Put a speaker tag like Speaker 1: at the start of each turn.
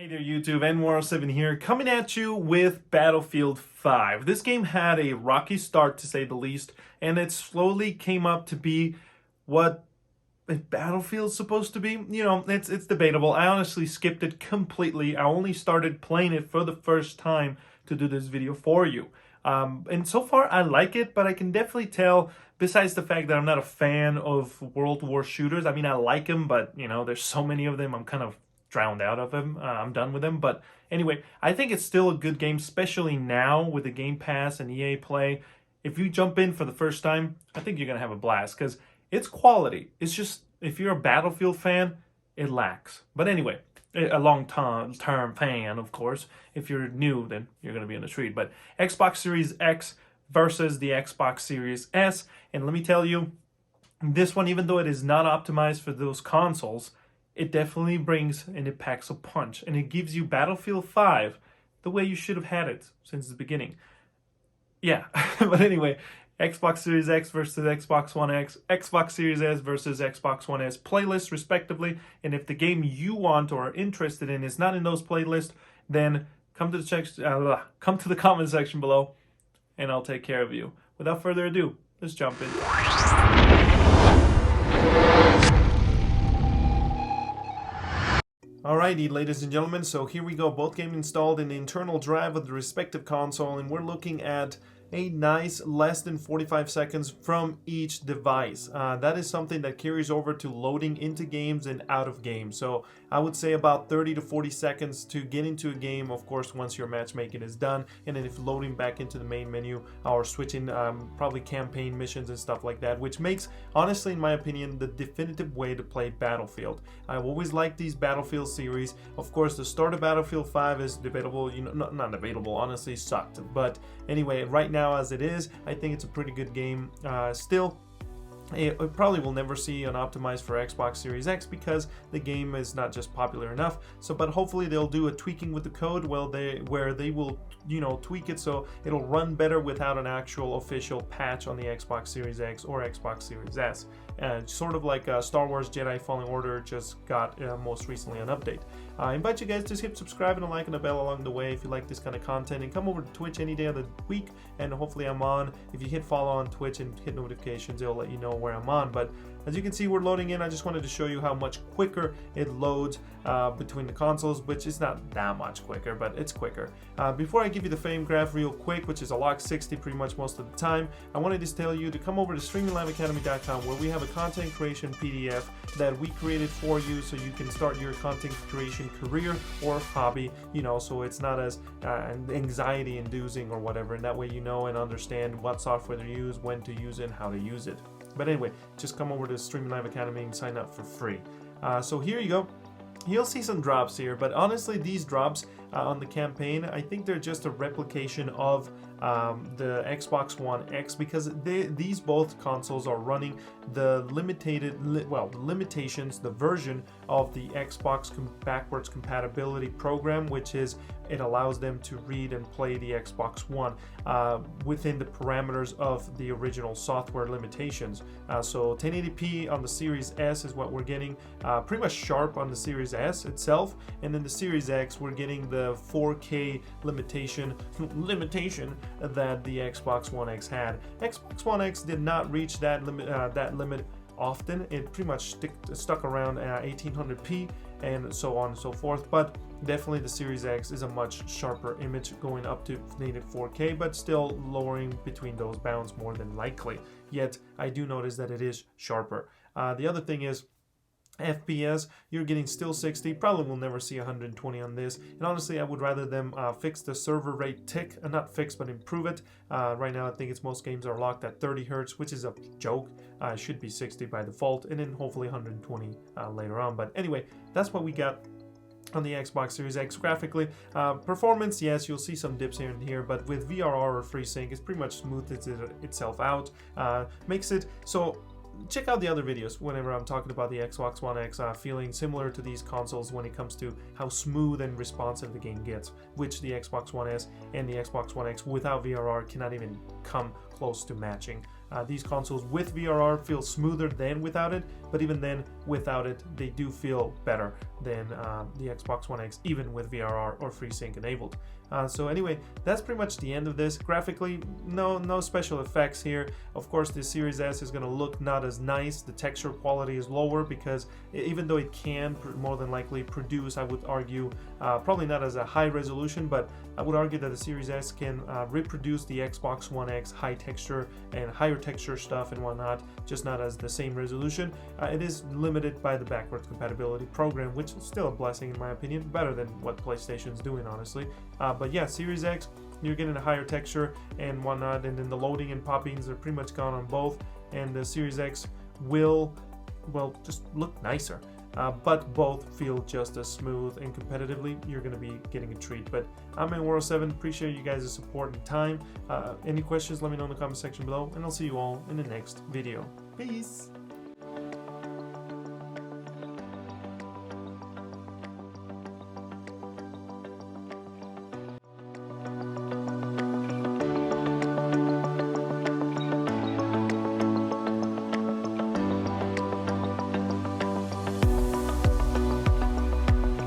Speaker 1: Hey there YouTube, N107 here, coming at you with Battlefield 5. This game had a rocky start to say the least, and it slowly came up to be what Battlefield's supposed to be. You know, it's debatable. I honestly skipped it completely. I only started playing it for the first time to do this video for you. And so far I like it, but I can definitely tell, besides the fact that I'm not a fan of World War shooters. I mean, I like them, but you know, there's so many of them, I'm kind of drowned out of them. I'm done with them. But anyway, I think it's still a good game, especially now with the Game Pass and EA Play. If you jump in for the first time, I think you're going to have a blast because it's quality. It's just, if you're a Battlefield fan, it lacks. But anyway, a long-term fan, of course. If you're new, then you're going to be in a treat. But Xbox Series X versus the Xbox Series S. And let me tell you, this one, even though it is not optimized for those consoles, it definitely brings and it packs a punch. And it gives you Battlefield 5 the way you should have had it since the beginning. Yeah, but anyway, Xbox Series X versus Xbox One X, Xbox Series S versus Xbox One S playlists respectively. And if the game you want or are interested in is not in those playlists, then come to the comment section below and I'll take care of you. Without further ado, let's jump in. Alrighty, ladies and gentlemen, so here we go. Both games installed in the internal drive of the respective console, and we're looking at a nice less than 45 seconds from each device. That is something that carries over to loading into games and out of games. So I would say about 30 to 40 seconds to get into a game, of course, once your matchmaking is done. And then if loading back into the main menu or switching probably campaign missions and stuff like that, which makes, honestly, in my opinion, the definitive way to play Battlefield. I've always liked these Battlefield series. Of course, the start of Battlefield 5 is debatable, you know, not debatable, honestly sucked. But anyway, right now, as it is, I think it's a pretty good game. Still, it probably will never see an optimized for Xbox Series X because the game is not just popular enough. So, but hopefully they'll do a tweaking with the code where they will, you know, tweak it so it'll run better without an actual official patch on the Xbox Series X or Xbox Series S. Sort of like Star Wars Jedi Fallen Order just got most recently an update. I invite you guys to hit subscribe and a like and a bell along the way if you like this kind of content, and come over to Twitch any day of the week and hopefully I'm on. If you hit follow on Twitch and hit notifications, it'll let you know where I'm on. But as you can see, we're loading in. I just wanted to show you how much quicker it loads between the consoles, which is not that much quicker, but it's quicker. Before I give you the frame graph real quick, which is a lock 60 pretty much most of the time, I wanted to tell you to come over to streamingliveacademy.com where we have a content creation PDF that we created for you so you can start your content creation career or hobby, you know, so it's not as anxiety inducing or whatever, and that way you know and understand what software to use, when to use it, and how to use it. But anyway, just come over to Streaming Live Academy and sign up for free. So here you go. You'll see some drops here, but honestly, these drops on the campaign, I think they're just a replication of the Xbox One X, because these both consoles are running the limitations, the version of the Xbox Backwards Compatibility program, which is it allows them to read and play the Xbox One within the parameters of the original software limitations. So 1080p on the Series S is what we're getting, pretty much sharp on the Series S itself, and then the Series X we're getting the 4K limitation that the Xbox One X had. Xbox One X did not reach that limit often. It pretty much stuck around 1800p and so on and so forth, but definitely the Series X is a much sharper image going up to native 4K, but still lowering between those bounds more than likely. Yet I do notice that it is sharper. The other thing is FPS, you're getting still 60, probably will never see 120 on this, and honestly I would rather them fix the server rate tick, not fix but improve it. Right now I think most games are locked at 30 Hertz, which is a joke. It should be 60 by default, and then hopefully 120 later on. But anyway, that's what we got on the Xbox Series X graphically. Performance, yes, you'll see some dips here and here, but with VRR or FreeSync, it's pretty much smoothes itself out, makes it so. Check out the other videos whenever I'm talking about the Xbox One X feeling similar to these consoles when it comes to how smooth and responsive the game gets, which the Xbox One S and the Xbox One X without VRR cannot even come close to matching. These consoles with VRR feel smoother than without it, but even then without it, they do feel better than the Xbox One X, even with VRR or FreeSync enabled. So anyway, that's pretty much the end of this. Graphically, no special effects here. Of course, the Series S is going to look not as nice. The texture quality is lower because even though it can more than likely produce, I would argue, probably not as a high resolution, but I would argue that the Series S can reproduce the Xbox One X high texture and higher texture stuff and whatnot, just not as the same resolution. It is limited by the backwards compatibility program, which is still a blessing in my opinion, better than what PlayStation's doing, honestly. But yeah, Series X, you're getting a higher texture and whatnot, and then the loading and poppings are pretty much gone on both, and the Series X will, well, just look nicer. But both feel just as smooth, and competitively, you're going to be getting a treat. But I'm ManWorld7, appreciate you guys' support and time. Any questions, let me know in the comment section below, and I'll see you all in the next video. Peace!